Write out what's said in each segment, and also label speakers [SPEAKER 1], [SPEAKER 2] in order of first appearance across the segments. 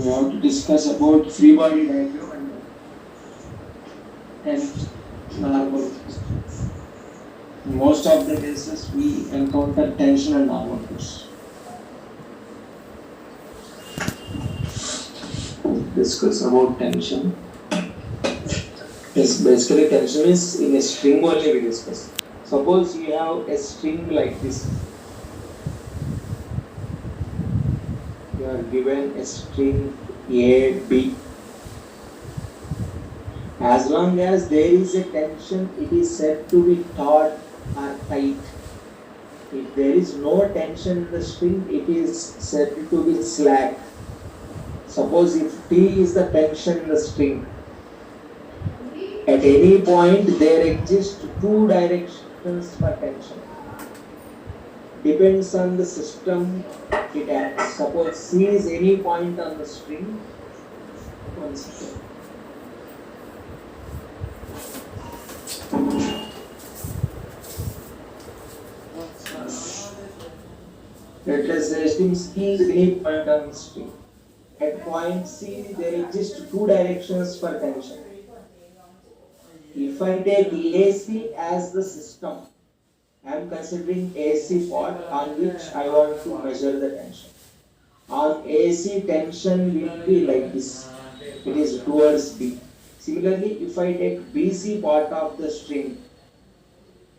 [SPEAKER 1] we have to discuss about free body diagram and normal. In most of the cases, we encounter tension and normal force. Discuss about tension. Yes, basically tension is in a string only we discuss. Suppose you have a string like this. You are given a string A, B. As long as there is a tension, it is said to be taut or tight. If there is no tension in the string, it is said to be slack. Suppose if T is the tension in the string, at any point there exist two directions for tension. Depends on the system it acts. Suppose C is any point on the string. One second. Let us assume C is any point on the string. At point C, there exist two directions for tension. If I take AC as the system, I am considering AC part on which I want to measure the tension. On AC, tension will be like this. It is towards B. Similarly, if I take BC part of the string,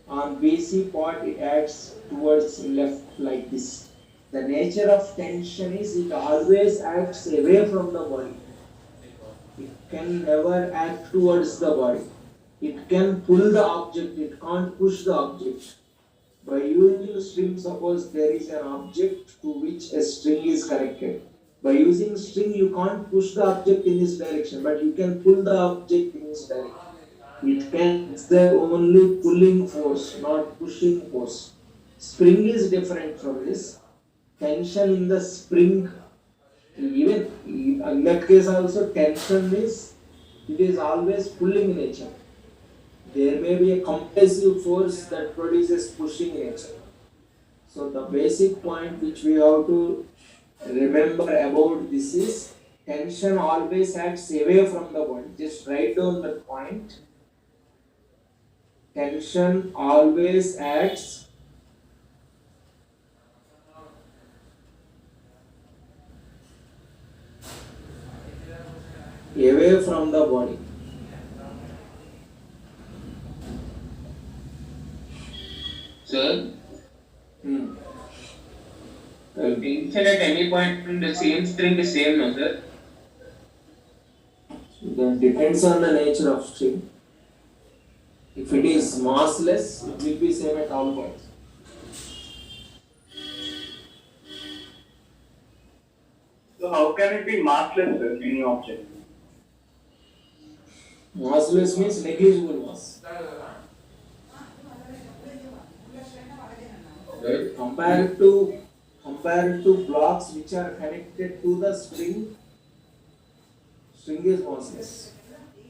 [SPEAKER 1] on BC part it acts towards left like this. The nature of tension is it always acts away from the body. It can never act towards the body. It can pull the object, it can't push the object. By using string, suppose there is an object to which a string is connected. By using string, you can't push the object in this direction, but you can pull the object in this direction. It can exert only pulling force, not pushing force. Spring is different from this. Tension in the spring, even in that case also tension is, it is always pulling nature. There may be a compressive force that produces pushing nature. So the basic point which we have to remember about this is tension always acts away from the body. Just write down that point. Tension always acts away from the body.
[SPEAKER 2] Sir, tension at any point in the same string is same, no sir?
[SPEAKER 1] That depends on the nature of string. If it is massless, it will be same at all points.
[SPEAKER 3] So how can it be massless, sir, any object?
[SPEAKER 1] Massless means negligible mass.
[SPEAKER 2] Right.
[SPEAKER 1] Compared to blocks which are connected to the string is massless.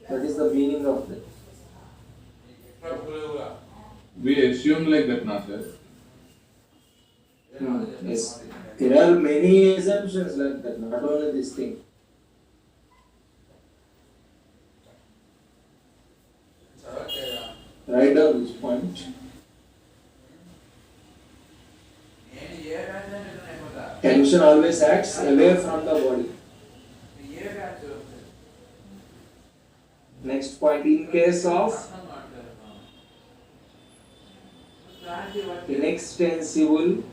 [SPEAKER 1] That is the meaning of that.
[SPEAKER 4] We assume like that, not sir.
[SPEAKER 1] Yes. There are many assumptions like that, not only this thing. Write down this point. Tension always acts away from the body. Next point, in case of inextensible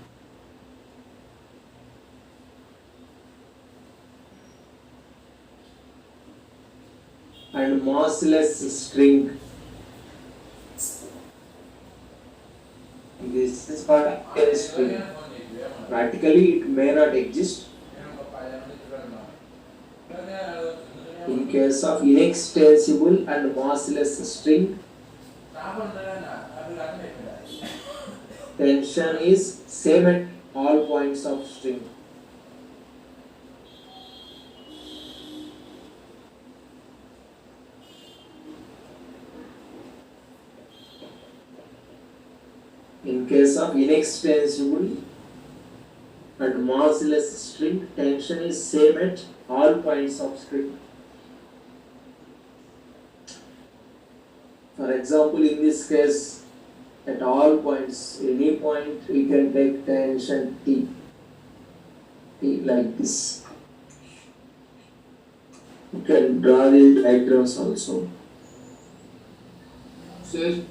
[SPEAKER 1] and massless string. This is called a string. Practically, it may not exist. In case of inextensible and massless string, tension is same at all points of string. In case of inextensible and massless string, tension is same at all points of string. For example, in this case, at all points, any point we can take tension T like this. You can draw the diagrams also.
[SPEAKER 5] Sir,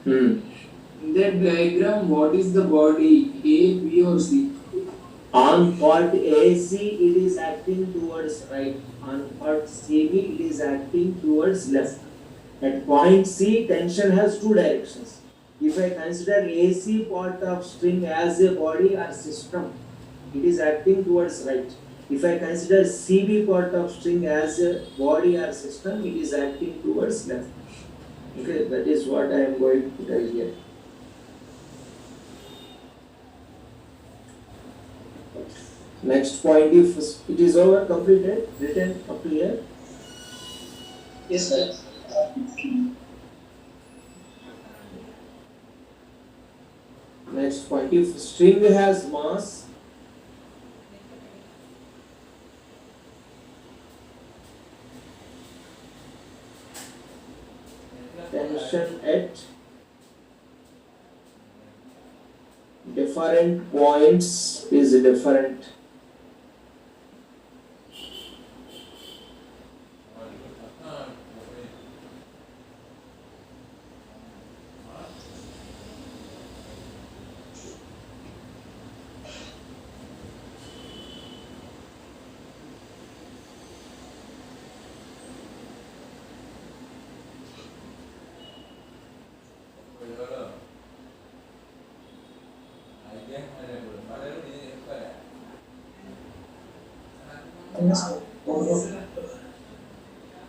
[SPEAKER 1] Hmm.
[SPEAKER 5] in that diagram, what is the body? A, B or C?
[SPEAKER 1] On part AC, it is acting towards right. On part CB, it is acting towards left. At point C, tension has two directions. If I consider AC part of string as a body or system, it is acting towards right. If I consider CB part of string as a body or system, it is acting towards left. Okay, that is what I am going to tell here. Next point, if it is over, completed, written up to here.
[SPEAKER 2] Yes, sir.
[SPEAKER 1] Next point, if string has mass, tension at different points is different.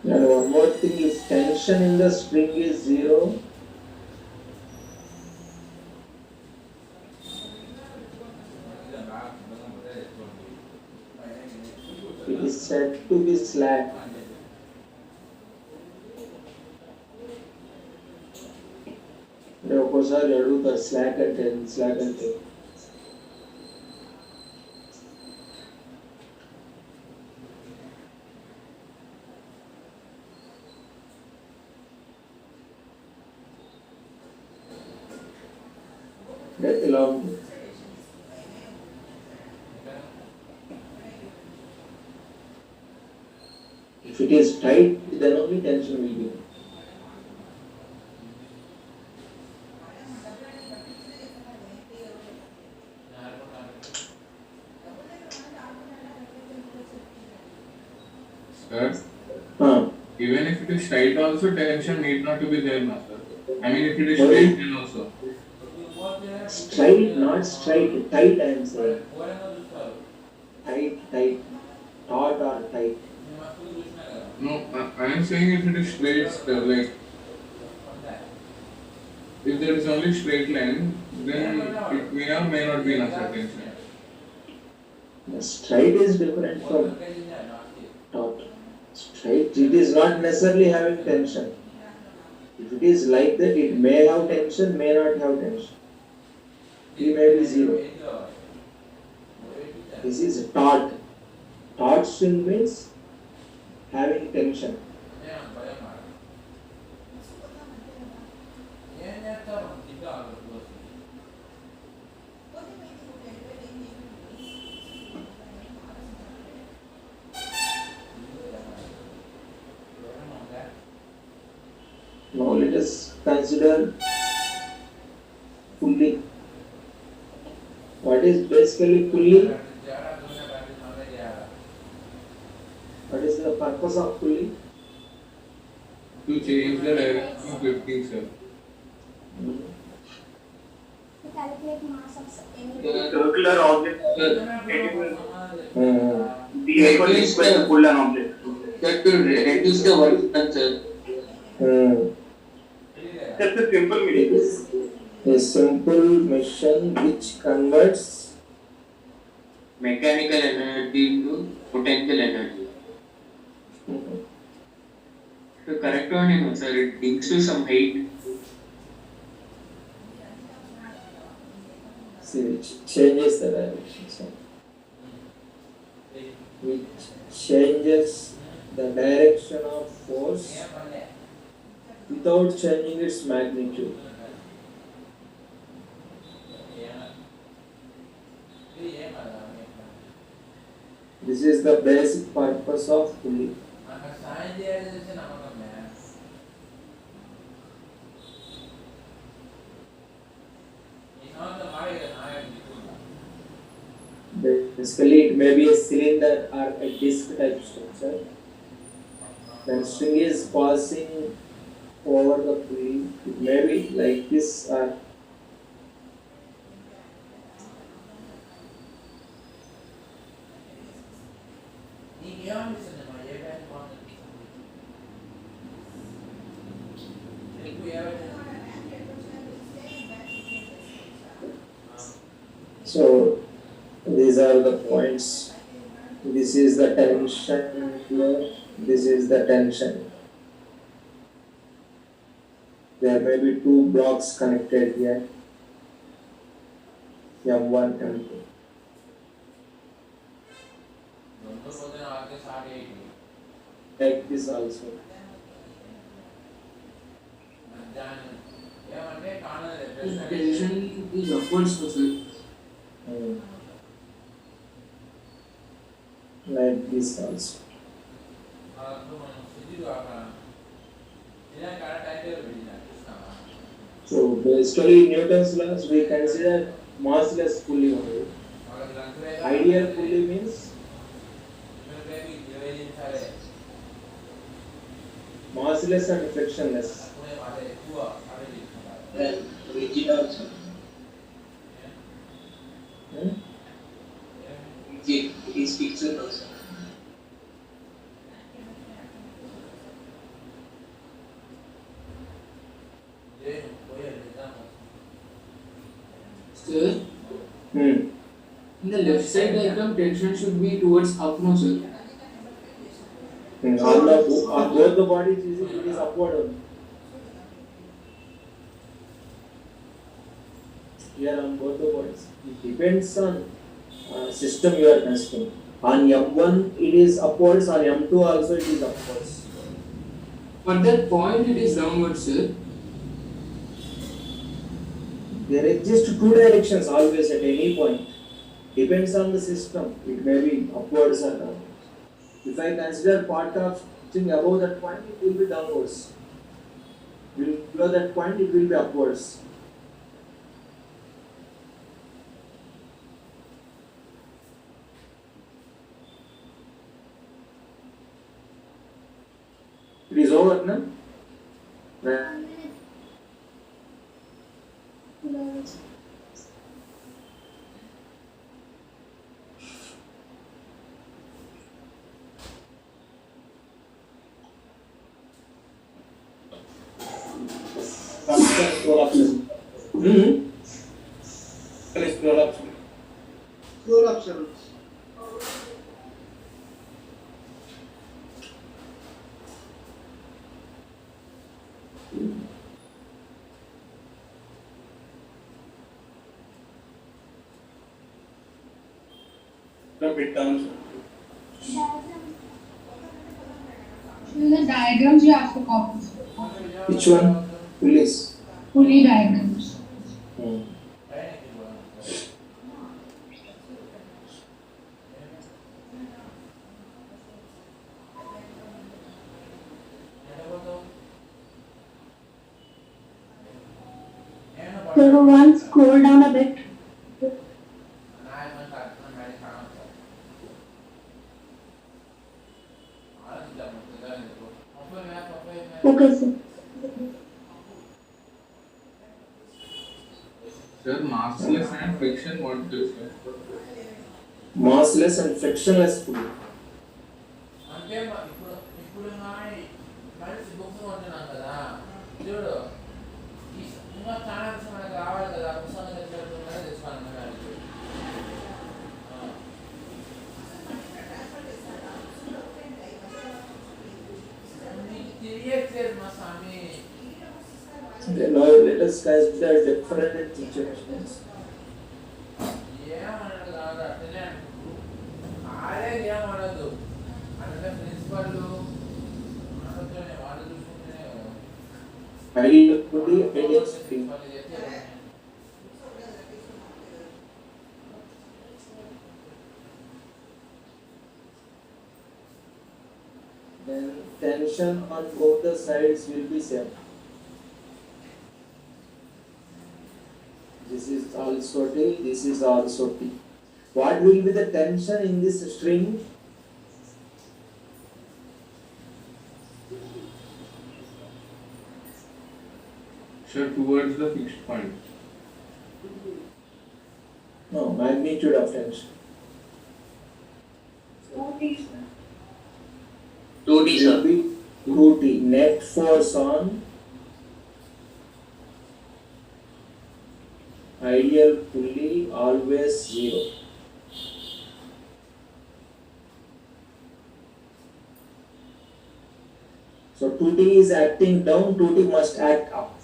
[SPEAKER 1] And one more thing, if tension in the string is 0, it is said to be slack. ఒక్కోసారి అడుగుతారు slack అంటే slack అంటే ఇలా ఉంటుంది. If it is tight, then only tension will be.
[SPEAKER 4] Sir, even if it is straight also, tension need not to be there, na sir. I mean, if it is straight, then also.
[SPEAKER 1] Straight, not straight, tight I am saying. Tight, taut or tight.
[SPEAKER 4] No, I am saying if it is straight, sir, like, if there is only straight line, then it may or may not be in a tension.
[SPEAKER 1] The straight is different from taut. Straight, it is not necessarily having tension. If it is like that, it may have tension, may not have tension. It may be 0. This is taut. Taut string means having tension. Now let us consider pulley. What is basically pulley? What is the purpose of pulley?
[SPEAKER 4] To change the direction of lifting, sir.
[SPEAKER 6] To calculate mass of any
[SPEAKER 3] Circular object. The equal is equal to pull an object.
[SPEAKER 2] That will reduce the work done, sir.
[SPEAKER 3] That's a simple
[SPEAKER 1] It
[SPEAKER 3] meaning.
[SPEAKER 1] is a simple machine which converts
[SPEAKER 2] Mechanical energy into potential energy. The correct one, sir, it links to some height.
[SPEAKER 1] see which changes the direction. So which changes the direction of force without changing its magnitude. This is the basic purpose of pulley. Basically, it may be a cylinder or a disc type structure. When string is passing over the pulley, it may be like this or so. These are the points. This is the tension here. This is the tension. There may be two blocks connected here. M1, M2. Like this also.
[SPEAKER 5] Tension is upwards, sir.
[SPEAKER 1] Like this also. So basically Newton's laws we consider massless pulley only. Ideal pulley means massless and frictionless.
[SPEAKER 2] And rigid also. Rigid, it is fixed also.
[SPEAKER 5] Sir,
[SPEAKER 1] Hmm.
[SPEAKER 5] in the left side diagram, tension should be towards up, no, sir.
[SPEAKER 1] On both the bodies it is upward only. Here on both the bodies. It depends on system you are considering. On M1 it is upwards, on M2 also it is upwards.
[SPEAKER 5] At that point, it is downwards, sir.
[SPEAKER 1] There exist two directions always at any point. Depends on the system. It may be upwards or downwards. If I consider part of thing above that point, it will be downwards. Below that point, it will be upwards. It is over, no? Right. Scroll up. Scroll up. Scroll up, sir.
[SPEAKER 3] The bit down.
[SPEAKER 6] The diagrams you have to copy.
[SPEAKER 1] Which one? Police.
[SPEAKER 6] Pulley diagrams.
[SPEAKER 7] So one scroll down a bit. Okay, sir.
[SPEAKER 4] Sir, massless and friction, what do you say?
[SPEAKER 1] Massless and frictionless pulley.
[SPEAKER 8] అంటే ఇప్పుడు మనిషి books కొంటున్నాం కదా చూడు ఇంకా చాలా మనకు రావాలి కదా పుస్తకం తెచ్చుకుంటే తెచ్చుకోవాలి తెలియట్లేదు మా స్వామి.
[SPEAKER 1] Okay, now let us consider different situations.
[SPEAKER 8] ఏమన్నాడు కాదు అట్లనే ఆడే ఏమనదు వాళ్ళు ఆలోచన వాళ్ళు చూసుకుంటేనే కదా.
[SPEAKER 1] Ideal pulley, ideal spring.
[SPEAKER 8] వాళ్ళు చెప్తే
[SPEAKER 1] Then tension on both the sides will be same. This is also T, this is also T. What will be the tension in this string?
[SPEAKER 4] Sir, towards the fixed point.
[SPEAKER 1] No, magnitude of tension.
[SPEAKER 2] 2D, sir.
[SPEAKER 1] Will be 2T. Net force on ideal pulley always 0. So 2T is acting down, 2T must act up.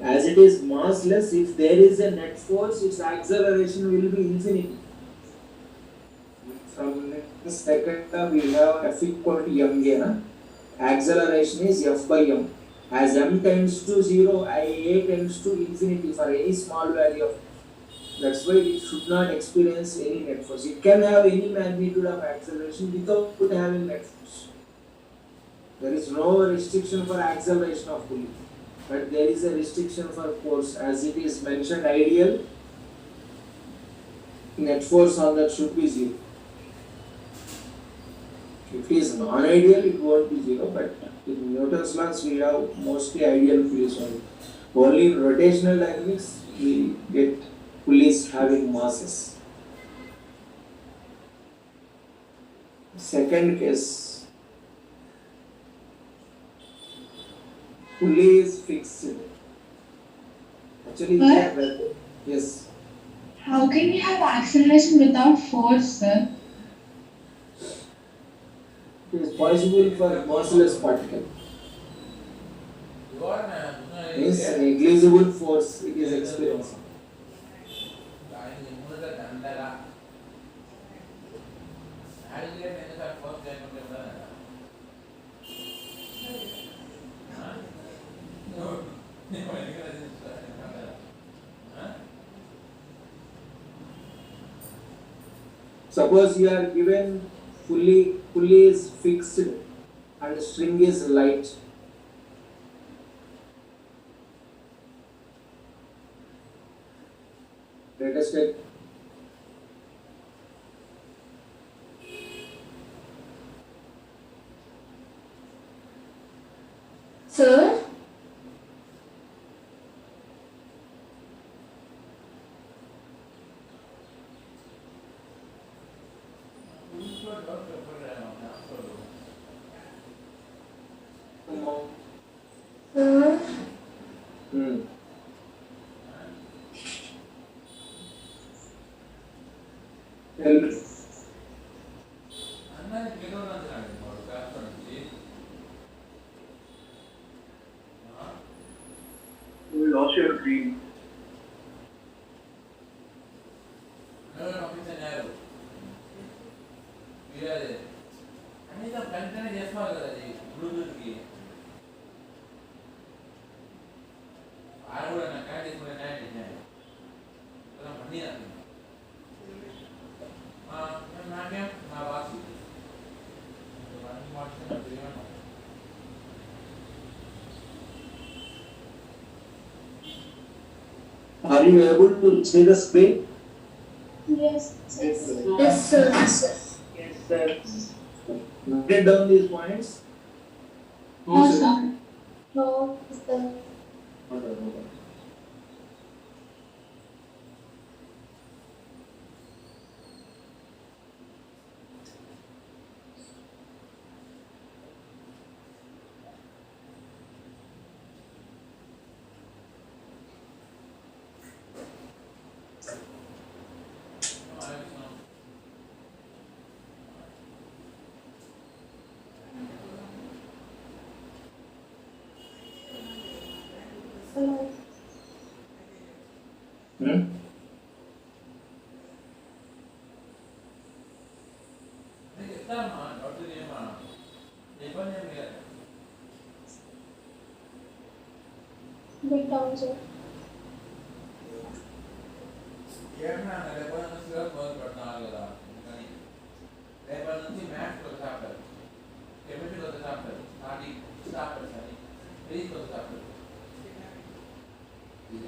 [SPEAKER 1] As it is massless, if there is a net force, its acceleration will be infinity. From this second we have F equal to ma. Acceleration is F by m. As m tends to 0, a tends to infinity for any small value of. That's why it should not experience any net force. It can have any magnitude of acceleration without having net force. There is no restriction for acceleration of pulley, but there is a restriction for force. As it is mentioned, ideal net force on that should be 0. If it is non-ideal, it won't be 0, but in Newton's laws we have mostly ideal pulleys only. Only in rotational dynamics we get pulleys having masses. Second case, pulley is fixed. Actually, yes.
[SPEAKER 6] How can you have acceleration without force, sir?
[SPEAKER 1] It is possible for massless particle. Means negligible force it is experiencing. Suppose you are given pulley is fixed and string is light. Let us take
[SPEAKER 7] Sir, sir,
[SPEAKER 1] Tell me.
[SPEAKER 3] You lost your green.
[SPEAKER 1] Are you able to see the screen?
[SPEAKER 6] Yes.
[SPEAKER 7] yes, sir.
[SPEAKER 3] Yes, sir.
[SPEAKER 1] Write down these points.
[SPEAKER 6] No, sir.
[SPEAKER 7] No, sir. Hello.
[SPEAKER 8] చెప్తామా doubt ఏమా ఇబ్బంది ఏం లేదు
[SPEAKER 7] Bit down, sir.
[SPEAKER 8] ఏమన్నా రేపటి నుంచి syllabus మొదలు పెడుతున్నారు కదా కానీ రేపటి నుంచి మ్యాథ్స్ ఒక చాప్టర్ కెమిస్ట్రీ ఒక చాప్టర్ స్టార్టింగ్ చాప్టర్స్ అని ఫిజిక్స్ ఒక చాప్టర్ ఇది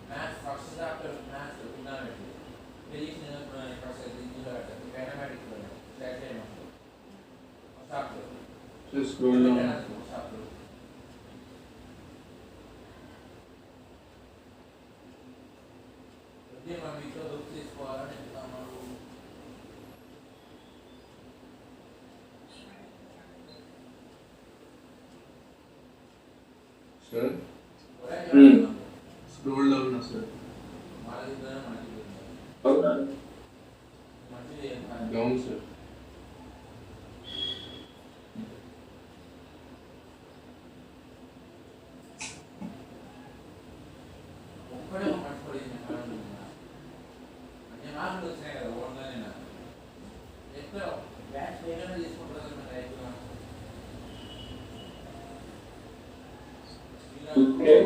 [SPEAKER 8] maths first chapter maths fundamental physics first దీంట్లో పెట్టారు కైనమాటిక్స్లో సెట్ చేయమంటారు chapter
[SPEAKER 4] Just scroll down.
[SPEAKER 8] Chapter మనం మీతో బుక్ తీసుకోవాలని చెప్తాము
[SPEAKER 4] Sir,
[SPEAKER 1] Hmm.
[SPEAKER 4] scroll down now, sir.
[SPEAKER 1] అవునా?
[SPEAKER 4] Down, sir.
[SPEAKER 8] ఒక్కడే మర్చిపోయింది అన్ని మార్కులు వచ్చినాయి కదా ఓన్లైన్ ఎక్కడ బ్యాచ్ ఏమైనా తీసుకుంటారు మన రైతులు
[SPEAKER 1] Okay.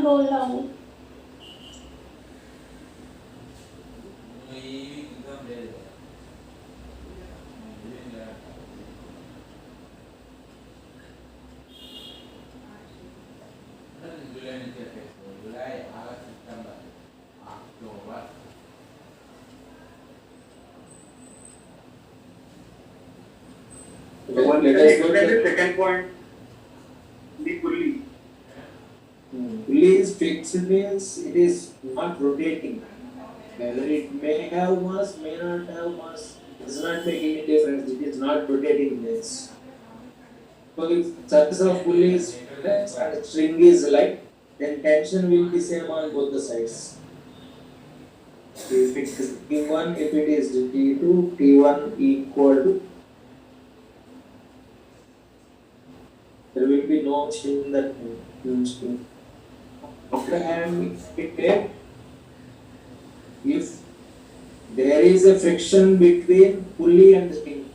[SPEAKER 7] Roll down.
[SPEAKER 8] ఈ వీక్ ఎగ్జామ్ లేదు జూలై నుంచి వచ్చేసుకో July August September October
[SPEAKER 1] Let us go
[SPEAKER 3] Explain the
[SPEAKER 1] to
[SPEAKER 3] second point. The pulley.
[SPEAKER 1] pulley is fixed means it is not rotating. Whether it may have mass, may not have mass, does not make any difference. It is not rotating means. So if surface of pulley is fixed and string is light, then tension will be same on both the sides. If it is T1, if it is T2, T1 equal to, there will be no change in that string. After hand it, if there is a friction between pulley and spring,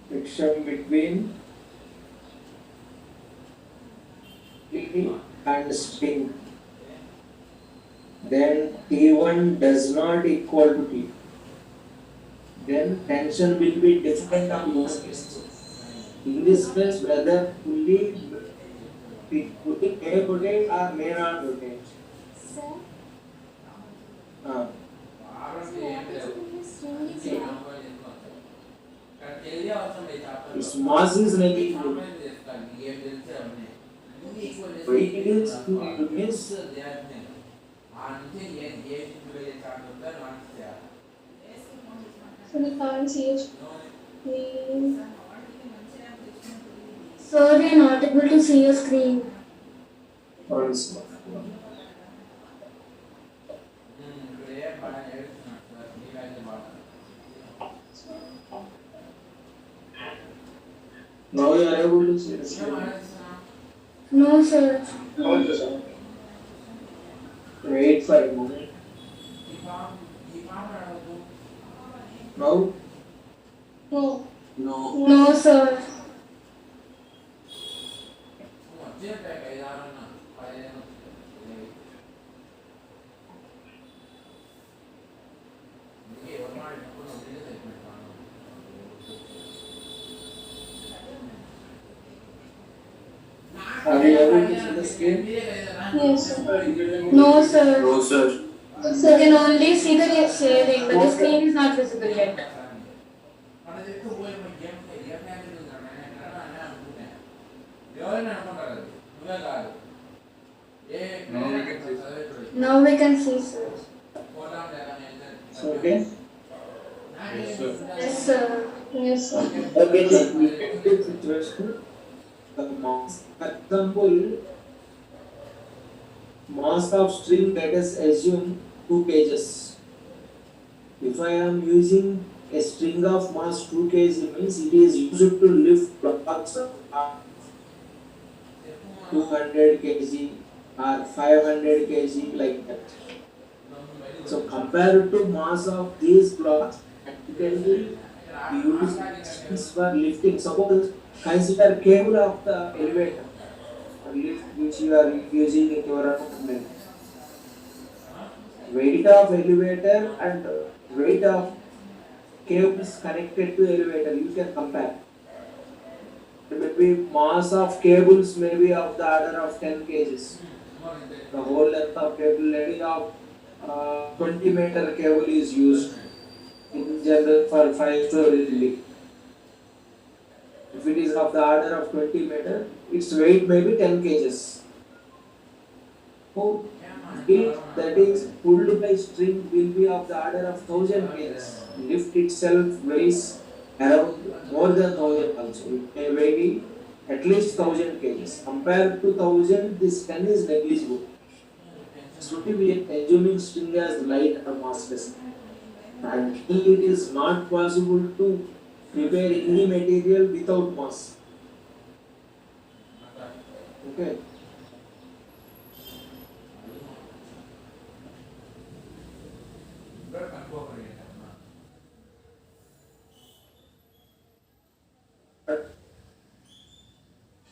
[SPEAKER 1] friction between pulley and spring, then T1 does not equal to T. Then tension will be different on both cases. In this case, whether pulley may rotate or may not rotate.
[SPEAKER 7] Sir,
[SPEAKER 8] ఆరోగ్యం ఏం
[SPEAKER 7] what
[SPEAKER 8] లేదు
[SPEAKER 7] is the string is
[SPEAKER 8] ఈ
[SPEAKER 7] light?
[SPEAKER 8] Company చేసుకోవచ్చు కానీ తెలియ అవసరం లేదు chapter
[SPEAKER 1] Its mass is negligible.
[SPEAKER 8] Company చేస్తాను ఏం తెలిసే అవన్నీ ఈక్వల్
[SPEAKER 1] Weight is means
[SPEAKER 8] ఆ నుంచి ఏ ఏ షిఫ్ట్లో ఏ చాప్టర్ ఉందో నాట్ చేయాలి
[SPEAKER 7] So we can't see a screen.
[SPEAKER 9] Sir, we are not able to see your screen.
[SPEAKER 1] once.
[SPEAKER 8] ఇప్పుడు ఏం బాగా నేర్చుకున్నాను సార్ మీరైతే బాగా
[SPEAKER 1] Now you are able to see the
[SPEAKER 8] ఏం
[SPEAKER 1] screen.
[SPEAKER 8] ఆలోచిస్తున్నా
[SPEAKER 9] No, sir.
[SPEAKER 3] Also, sir.
[SPEAKER 1] Wait for a moment.
[SPEAKER 8] ఈ పాప అడగదు
[SPEAKER 1] Now,
[SPEAKER 7] No.
[SPEAKER 1] no.
[SPEAKER 9] No, sir.
[SPEAKER 8] వచ్చేటాక 5 6 అన్న 15 అందుకే ఎవరు మాడినప్పుడు వదిలేసి అయిపోయింటాను
[SPEAKER 1] Are you able to see the screen?
[SPEAKER 7] Yes, sir.
[SPEAKER 9] No, sir.
[SPEAKER 1] No, sir.
[SPEAKER 9] We can only see the shading, but the screen is not visible yet.
[SPEAKER 8] మన దగ్గర పోయి game game అనుకుంటే ఎవరైనా అనుకుంటారు అది నువ్వే కాదు ఏ
[SPEAKER 9] Now we can see, sir.
[SPEAKER 8] పోదాం లేదా
[SPEAKER 1] So, okay.
[SPEAKER 4] Yes, sir.
[SPEAKER 9] Yes, sir.
[SPEAKER 7] Yes, sir.
[SPEAKER 1] Okay, so we get this situation. The mass, for example, mass of string, let us assume 2 kgs. If I am using a string of mass 2 kg means it is used to lift blocks of 200 kg or 500 kg like that. So compared to mass of these blocks, practically we use systems for lifting. Suppose consider cable of the elevator or lift which you are using in your apartment. Weight of elevator and weight of cables connected to elevator, you can compare. Maybe mass of cables may be of the order of 10 kgs. The whole length of cable length of 20-meter cable is used in general for 5-story building. If it is of the order of 20 meter, its weight may be 10 kgs. So, lift that is pulled by string will be of the order of 1000 kgs. Lift itself weighs around more than 1000 also. It may weigh at least 1000 kgs. Compared to 1000, this 10 is negligible. So we are assuming string as light or massless. And it is not possible to prepare any material without mass. Okay.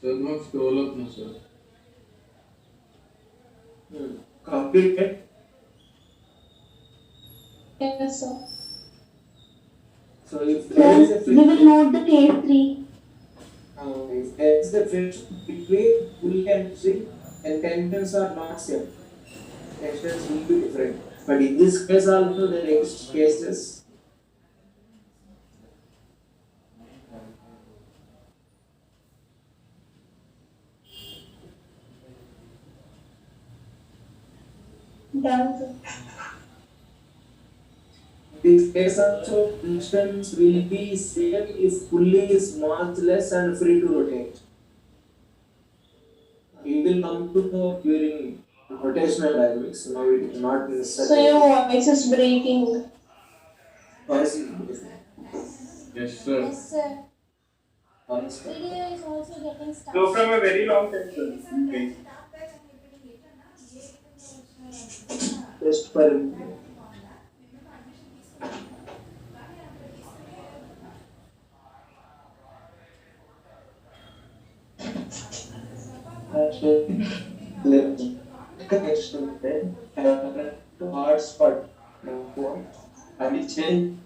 [SPEAKER 4] Sir, not scroll up, no, sir.
[SPEAKER 1] Completed.
[SPEAKER 7] Yes, sir.
[SPEAKER 1] So if there is a
[SPEAKER 7] We will
[SPEAKER 1] friction,
[SPEAKER 7] note the case 3.
[SPEAKER 1] if there is a friction between pulley and string, then tensions are not same. Tensions will be different. But in this case also there exist cases.
[SPEAKER 7] Done, sir.
[SPEAKER 1] This case also instance will be same if pulley is massless and free to rotate. You will come to know during rotational dynamics. Now it is not necessary.
[SPEAKER 7] So your voice is breaking.
[SPEAKER 4] Yes, sir.
[SPEAKER 7] Yes, sir.
[SPEAKER 1] Honestly.
[SPEAKER 7] Video is also getting stuck.
[SPEAKER 3] So from a very long time, sir.
[SPEAKER 1] Just for connection then to hard spot point and change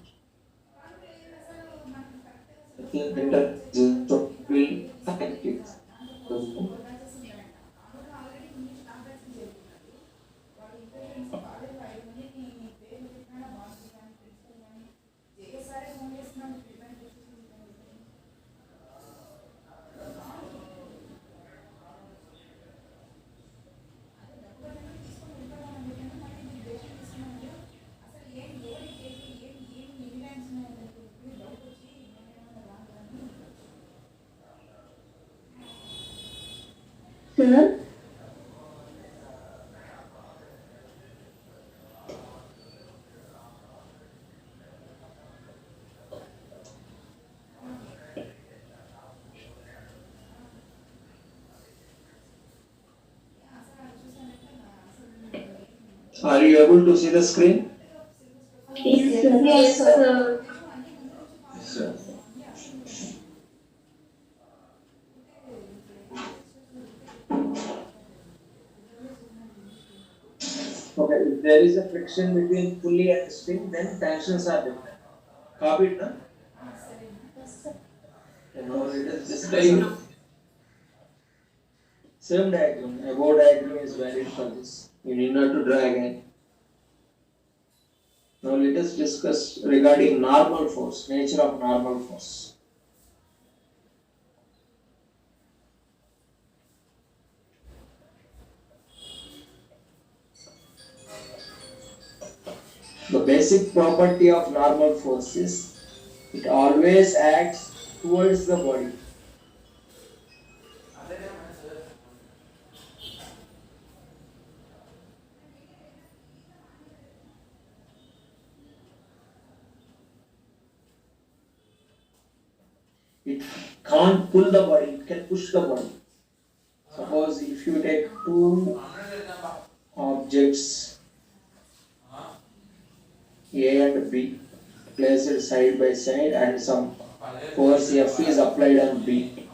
[SPEAKER 1] will affect it.
[SPEAKER 7] Sir?
[SPEAKER 1] Are you able to see the screen?
[SPEAKER 7] Yes, sir. Yes, sir.
[SPEAKER 1] Sir. Okay, if there is a friction between pulley and string, then tensions are different. Copy it, no? Now it is discussed. Same diagram, above diagram is valid for this. You need not to draw again. Now let us discuss regarding normal force, nature of normal force. The basic property of normal force is it always acts towards the body. It can't pull the body, it can push the body. Suppose if you take two objects A and B placed side by side and some force F is applied on B.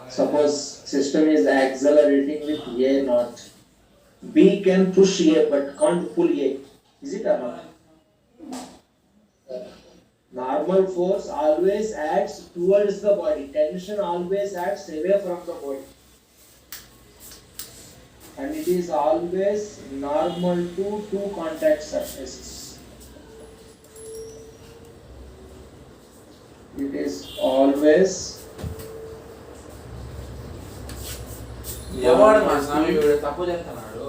[SPEAKER 1] Suppose system is accelerating with A naught. B can push A but can't pull A. Is it or not? Normal force always acts towards the body. Tension always acts away from the body. And it is always normal to two contact surfaces. It is always
[SPEAKER 8] ఎవడు మా స్వామి వీడు తప్పు చేస్తున్నాడు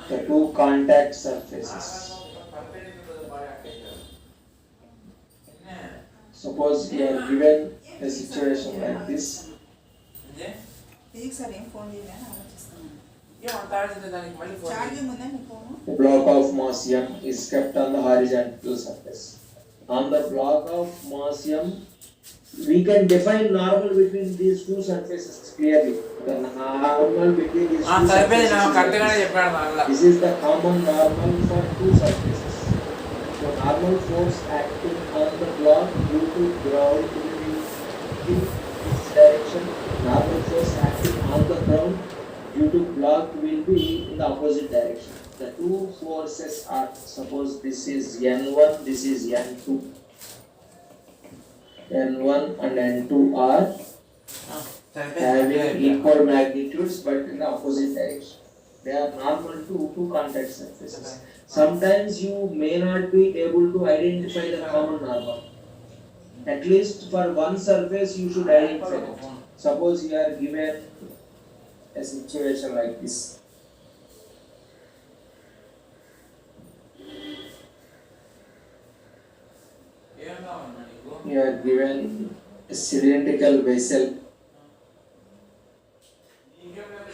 [SPEAKER 1] the two contact surfaces. Suppose you are given a situation like this.
[SPEAKER 10] Physics sir ఏం phone చేయాలని ఆలోచిస్తున్నాను.
[SPEAKER 8] ఏమంతా దానికి మళ్ళీ ఫోన్
[SPEAKER 10] ఛార్జింగ్ ఉందా మీ phone?
[SPEAKER 1] The block of mass m is kept on the horizontal surface. On the block of mass m, we can define normal between these two surfaces clearly. The normal between these two
[SPEAKER 8] సరిపోయింది
[SPEAKER 1] surfaces.
[SPEAKER 8] నాకు కరెక్ట్గానే చెప్పాడు మళ్ళా
[SPEAKER 1] This is the common normal for two surfaces. So normal force acting on the block due to ground will be in this direction. Normal force acting on the ground due to block will be in the opposite direction. The two forces are, suppose this is N1, this is N2. N1 and N2 are having equal magnitudes but in the opposite direction. They are normal to two contact surfaces. Sometimes you may not be able to identify the common normal. At least for one surface you should identify it. Suppose you are given a situation like this.
[SPEAKER 8] ఏం కావాలన్నా నీకు
[SPEAKER 1] You are given a cylindrical vessel
[SPEAKER 8] నీకేం లేదు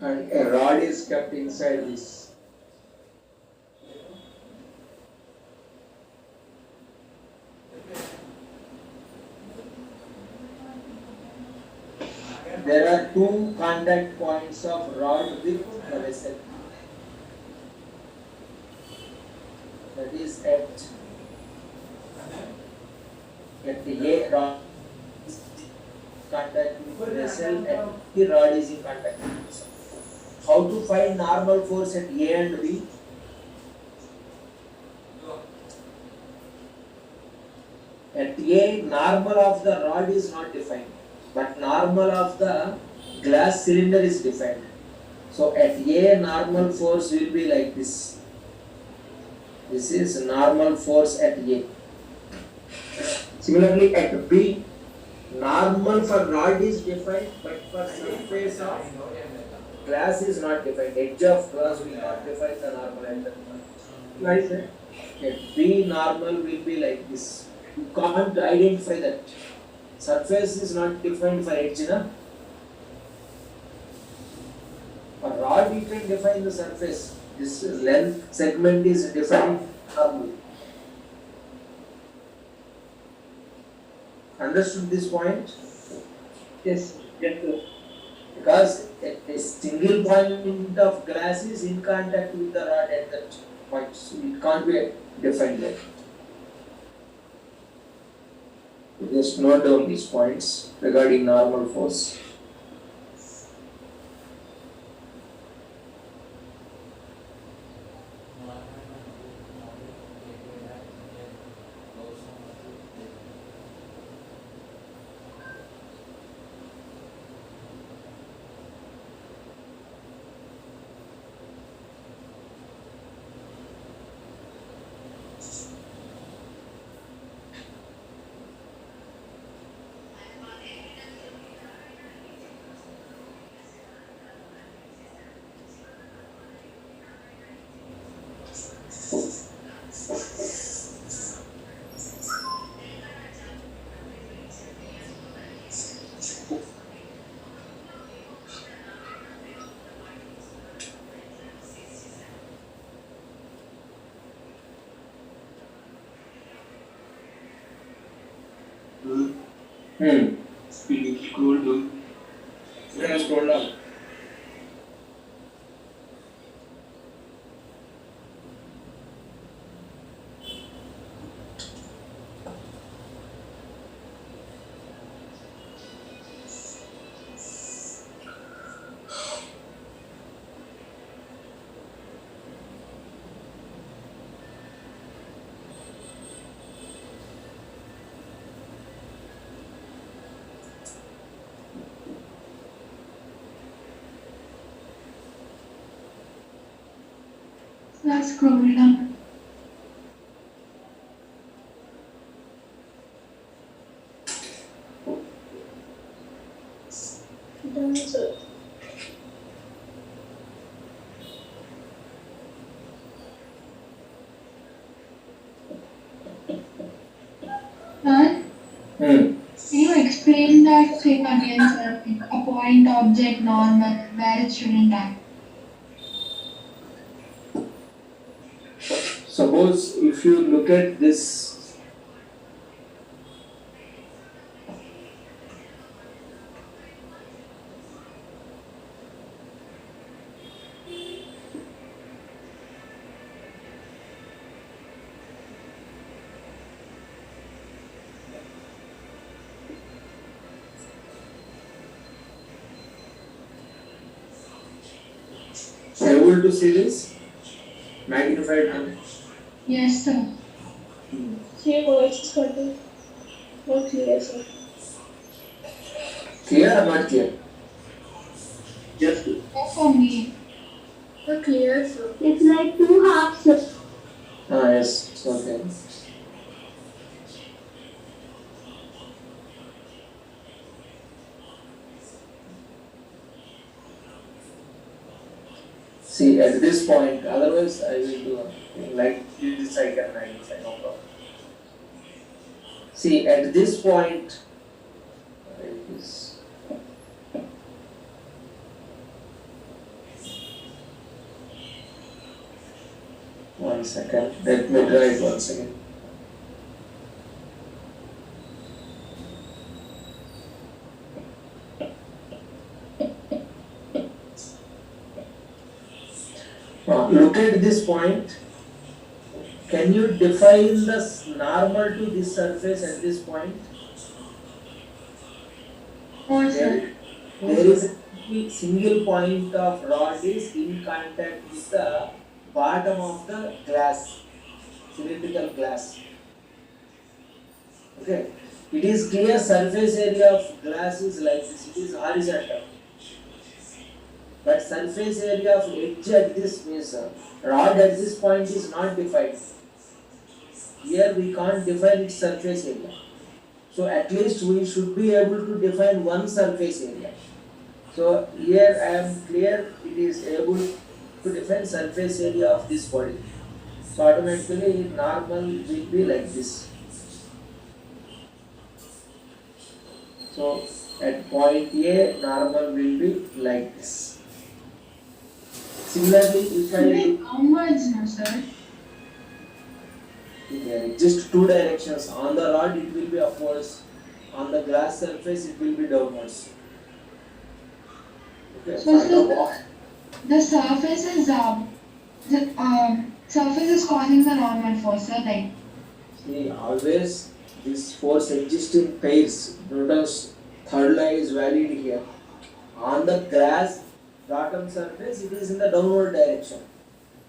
[SPEAKER 1] and a rod is kept inside this. There are two contact points of rod with the vessel. That is at A rod is contact with the vessel, at B rod is in contact with the vessel. How to find normal force at A and B? At A, normal of the rod is not defined, but normal of the glass cylinder is defined. So at A, normal force will be like this. This is normal force at A. Similarly, at B, normal for rod is defined, but for surface of glass is not defined. Edge of glass will not define the normal at that point. Right, sir? At B, normal will be like this. You can't identify that. Surface is not defined for edge, na? For rod, you can define the surface. This length segment is defined normally. Understood this point?
[SPEAKER 3] Yes, sir.
[SPEAKER 1] Because a single point of glass is in contact with the rod at that point, so it can't be defined there. Just note down these points regarding normal force.
[SPEAKER 4] You can scroll down.
[SPEAKER 6] Let's scroll down.
[SPEAKER 7] Done, sir.
[SPEAKER 6] And can you explain that thing again, sir? Like a point, object, normal, where it shouldn't act.
[SPEAKER 1] Suppose if you look at this, able to see this magnified one.
[SPEAKER 6] Yes, sir.
[SPEAKER 7] Your voice is cutting. Not clear, sir.
[SPEAKER 1] Clear or not clear?
[SPEAKER 3] Yes, sir.
[SPEAKER 6] Yes, for me.
[SPEAKER 9] Clear, sir.
[SPEAKER 7] It's like two halves, sir.
[SPEAKER 1] Yes, it's okay. See, at this point, otherwise I will do like this I can magnify, no problem. See, at this point, like this. One second, let me try it once again. Look at this point. Can you define the normal to this surface at this point?
[SPEAKER 6] No, sir.
[SPEAKER 1] There is a single point of rod is in contact with the bottom of the glass, cylindrical glass. Okay, it is clear surface area of glass is like this, it is horizontal. But surface area of edge at this means rod at this point is not defined. Here we can't define its surface area. So at least we should be able to define one surface area. So here I am clear it is able to define surface area of this body. So automatically normal will be like this. So at point A normal will be like this. Similarly, if I
[SPEAKER 6] Like downwards, no, sir.
[SPEAKER 1] just two directions, on the rod it will be upwards, on the glass surface it will be downwards. Okay,
[SPEAKER 6] So,
[SPEAKER 1] for
[SPEAKER 6] sir,
[SPEAKER 1] the wall.
[SPEAKER 6] the surface is causing the normal force, sir. Like
[SPEAKER 1] See, always this force exists in pairs. Newton's third law is valid here. On the glass bottom surface, it is in the downward direction.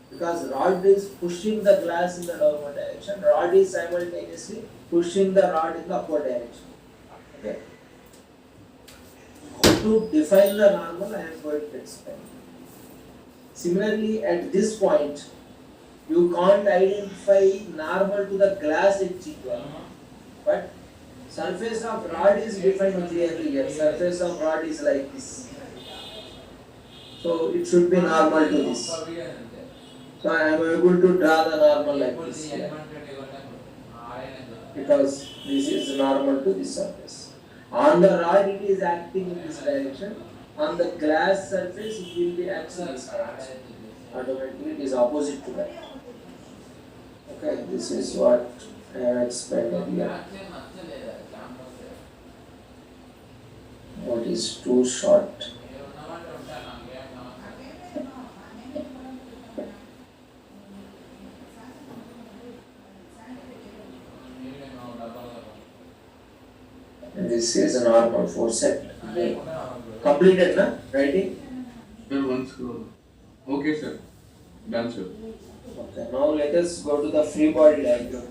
[SPEAKER 1] Because rod is pushing the glass in the downward direction, rod is simultaneously pushing the rod in the upward direction. Okay. How to define the normal, I am going to explain. Similarly, at this point, you can't identify normal to the glass edge here. But surface of rod is defined clearly here. Surface of rod is like this. So it should be normal to this. So I am able to draw the normal like this here. Because this is normal to this surface. On the rod it is acting in this direction. On the glass surface it will be acting in this direction. Automatically it is opposite to that. Okay, this is what I have explained here. What is too short? This is a normal 4 set. Completed, na? Writing?
[SPEAKER 4] Sir, one scroll. Okay, sir. Done, sir.
[SPEAKER 1] Okay, now let us go to the free body diagram.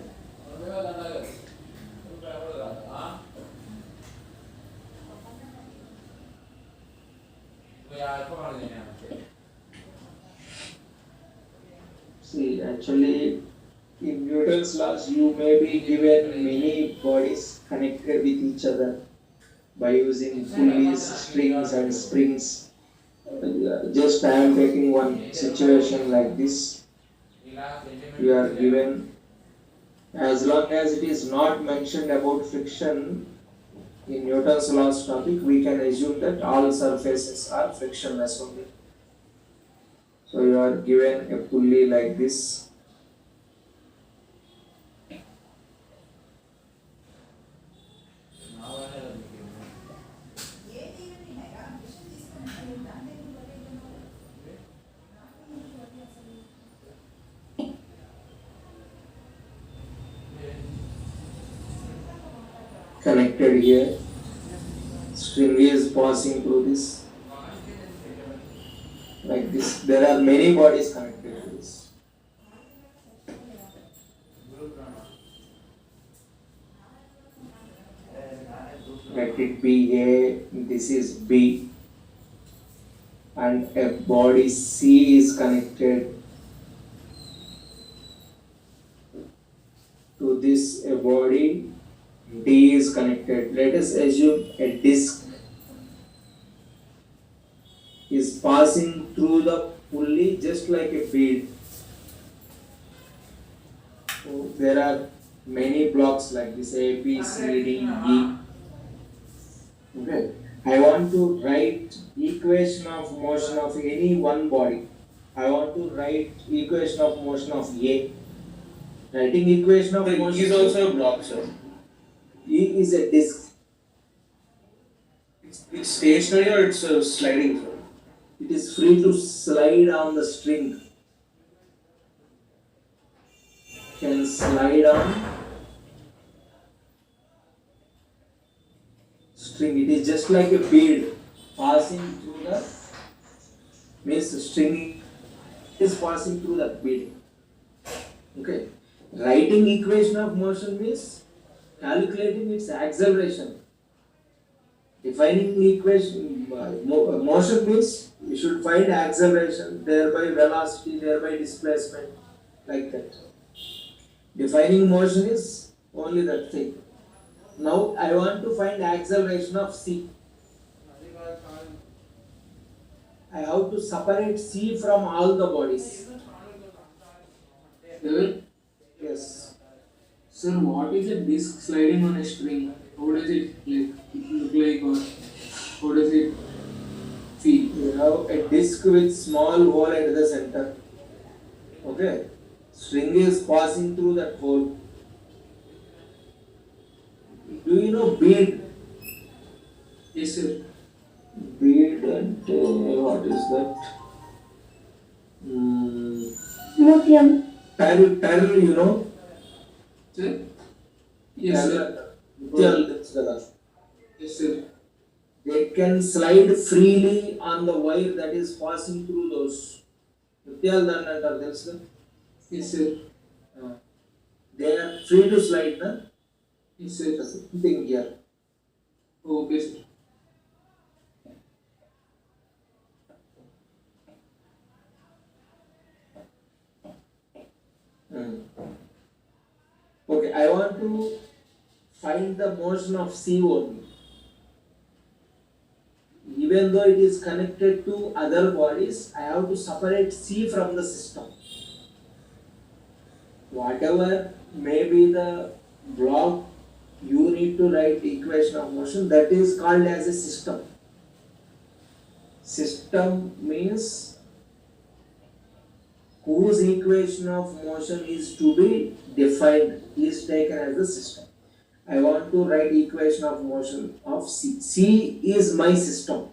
[SPEAKER 1] See, actually, in Newton's laws, you may be given many bodies connected with each other by using pulleys, strings, and springs. Just I am taking one situation like this. You are given, as long as it is not mentioned about friction in Newton's laws topic, we can assume that all surfaces are frictionless only. So you are given a pulley like this. Connected here, string is passing through this, like this. There are many bodies connected to this. Let it be A, this is B, and a body C is connected to this, a body D is connected. Let us assume a disc is passing through the pulley just like a bead. So there are many blocks like this, A, B, C, D, E. Okay. I want to write equation of motion of any one body. I want to write equation of motion of A. Writing equation of motion
[SPEAKER 2] is also a block, sir.
[SPEAKER 1] E is a disc.
[SPEAKER 2] It's stationary or it's sliding, sir?
[SPEAKER 1] It is free to slide on the string. Can slide on string. It is just like a bead passing through the, means string is passing through the bead. Okay. Writing equation of motion means calculating its acceleration. Defining equation, motion means you should find acceleration, thereby velocity, thereby displacement, like that. Defining motion is only that thing. Now I want to find acceleration of C. I have to separate C from all the bodies. Yes.
[SPEAKER 5] Sir, what is a disc sliding on a string? How does it look like, or how does it feel?
[SPEAKER 1] You have a disc with small hole at the center. Okay. String is passing through that hole. Do you know bead?
[SPEAKER 5] Yes, sir.
[SPEAKER 1] Bead and what is that?
[SPEAKER 7] Lithium.
[SPEAKER 1] Tile, you know?
[SPEAKER 5] Sir? Yes, sir. Yes, sir.
[SPEAKER 1] They can slide freely on the wire that is passing through those.
[SPEAKER 5] Yes, sir.
[SPEAKER 1] They are free to slide, na?
[SPEAKER 5] Yes, sir.
[SPEAKER 1] Thing here.
[SPEAKER 5] Okay, sir.
[SPEAKER 1] Okay, I want to find the motion of C only. Even though it is connected to other bodies, I have to separate C from the system. Whatever may be the block, you need to write the equation of motion. That is called as a system. System means whose equation of motion is to be defined is taken as the system. I want to write equation of motion of C. C is my system.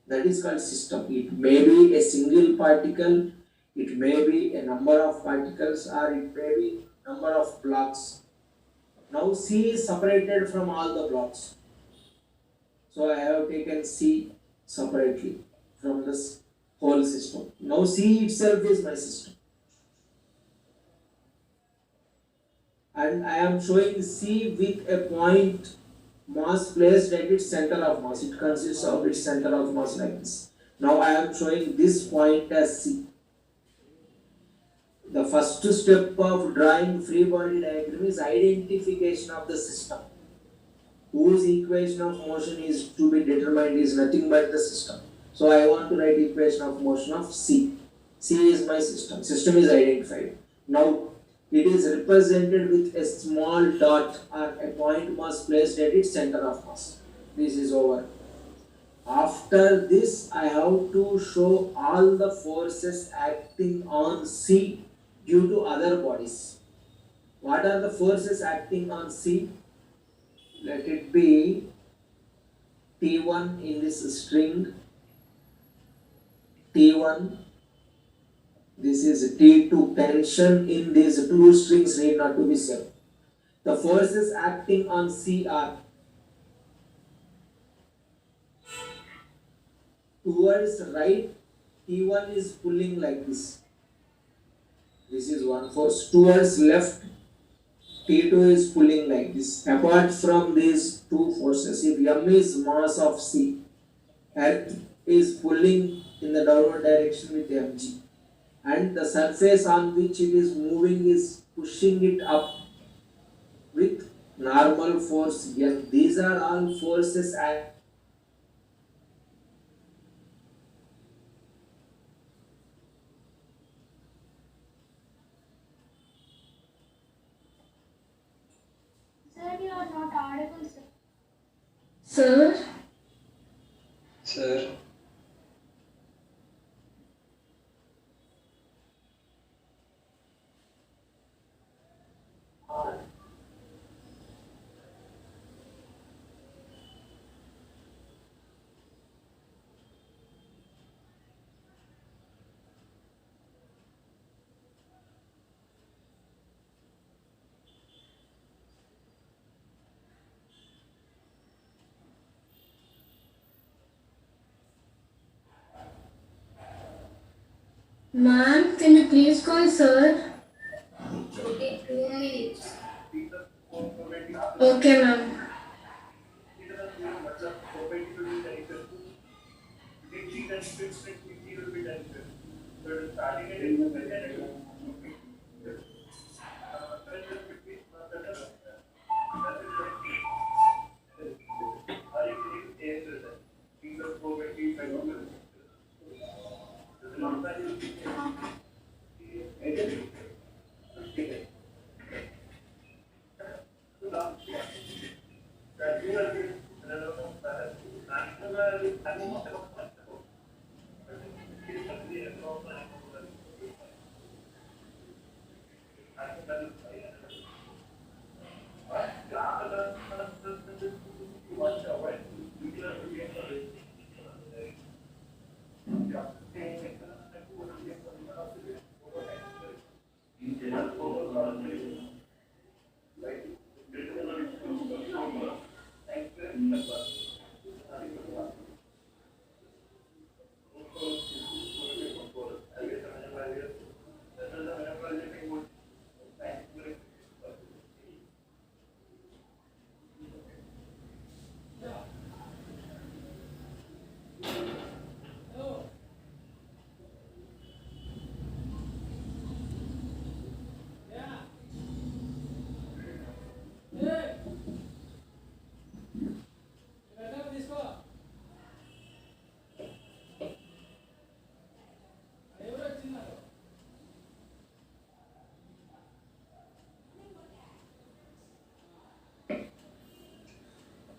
[SPEAKER 1] That is called system. It may be a single particle, it may be a number of particles, or it may be number of blocks. Now C is separated from all the blocks. So I have taken C separately from this whole system. Now C itself is my system. And I am showing C with a point mass placed at its center of mass. It consists of its center of mass like this. Now I am showing this point as C. The first step of drawing free body diagram is identification of the system. Whose equation of motion is to be determined is nothing but the system. So I want to write equation of motion of C. C is my system. System is identified. Now it is represented with a small dot or a point mass placed at its center of mass. This is over. After this, I have to show all the forces acting on C due to other bodies. What are the forces acting on C? Let it be T1 in this string, T1. This is T2. Tension in these two strings need not to be same. The forces acting on C are towards right, T1 is pulling like this. This is one force. Towards left, T2 is pulling like this. Apart from these two forces, if M is mass of C, Earth is pulling in the downward direction with mg. And the surface on which it is moving is pushing it up with normal force N. These are all forces at
[SPEAKER 6] Sir, you are not audible, sir.
[SPEAKER 9] Sir?
[SPEAKER 11] Sir,
[SPEAKER 9] Ma'am, can you please call sir?
[SPEAKER 6] Okay, 2 minutes.
[SPEAKER 9] Okay, ma'am.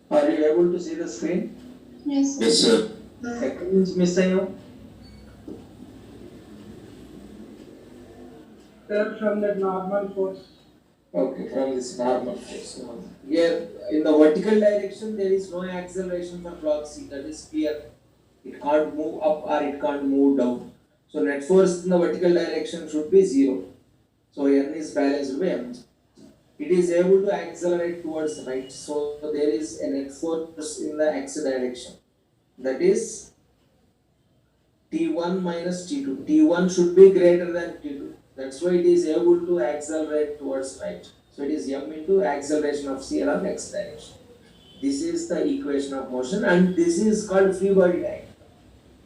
[SPEAKER 1] Are you able to see the screen?
[SPEAKER 6] Yes, sir.
[SPEAKER 11] yes, sir.
[SPEAKER 1] Seconds missing you.
[SPEAKER 7] Sir, from that normal force.
[SPEAKER 1] Okay, from this normal force. Here, in the vertical direction, there is no acceleration for block C. That is clear. It can't move up or it can't move down. So net force in the vertical direction should be 0. So N is balanced by M. It is able to accelerate towards right. So there is a net force in the x direction. That is T1 minus T2. T1 should be greater than T2. That's why it is able to accelerate towards right. So it is M into acceleration of C along x direction. This is the equation of motion, and this is called free body diagram.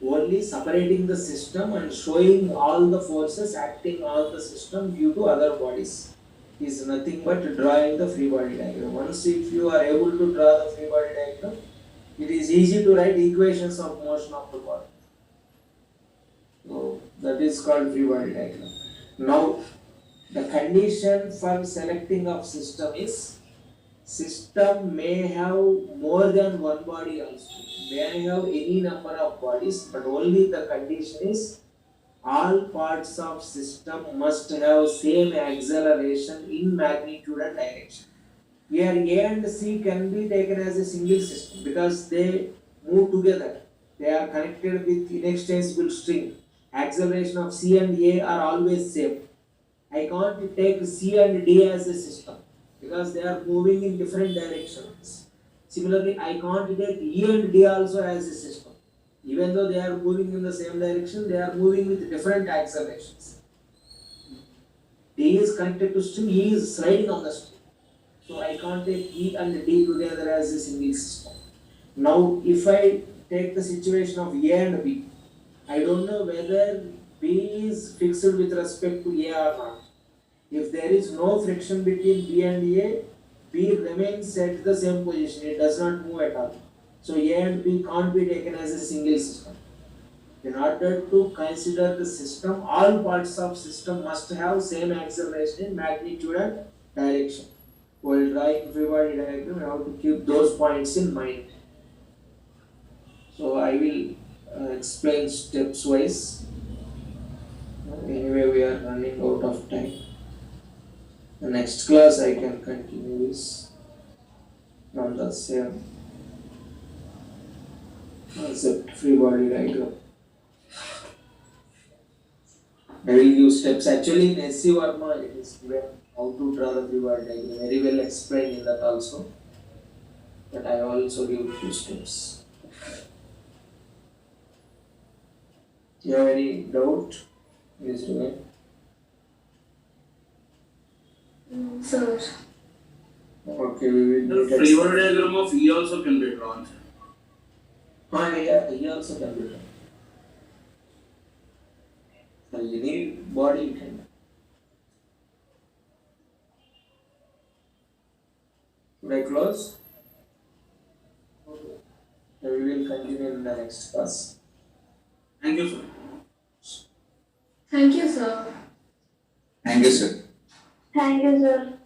[SPEAKER 1] Only separating the system and showing all the forces acting on the system due to other bodies is nothing but drawing the free body diagram. Once if you are able to draw the free body diagram, it is easy to write equations of motion of the body. So that is called free body diagram. Now the condition for selecting of system is system may have more than one body also. May have any number of bodies, but only the condition is all parts of system must have same acceleration in magnitude and direction. Here A and C can be taken as a single system because they move together. They are connected with inextensible string. Acceleration of C and A are always same. I can't take C and D as a system because they are moving in different directions. Similarly, I can't take E and D also as a system. Even though they are moving in the same direction, they are moving with different accelerations. D is connected to string, E is sliding on the string. So I can't take E and D together as a single system. Now, if I take the situation of A and B, I don't know whether B is fixed with respect to A or not. If there is no friction between B and A, B remains at the same position, it does not move at all. So A and B can't be taken as a single system. In order to consider the system, all parts of system must have same acceleration in magnitude and direction. While drawing free body diagram, you have to keep those points in mind. So I will explain steps wise. Anyway, we are running out of time. The next class I can continue this from the same concept, free body diagram. I will give steps. Actually, in SC Varma, it is given how to draw the free body diagram. Very well explained in that also. But I also give few steps. Do you have any doubt? Please do it.
[SPEAKER 9] Sir.
[SPEAKER 1] Okay, we will
[SPEAKER 11] The free body diagram of E also can be drawn.
[SPEAKER 1] Yeah, he also can be done. So any body you can. Should I close? Okay. So we will continue in the next class.
[SPEAKER 11] Thank you, sir.
[SPEAKER 9] Thank you, sir.
[SPEAKER 4] Thank you, sir.
[SPEAKER 7] Thank you, sir.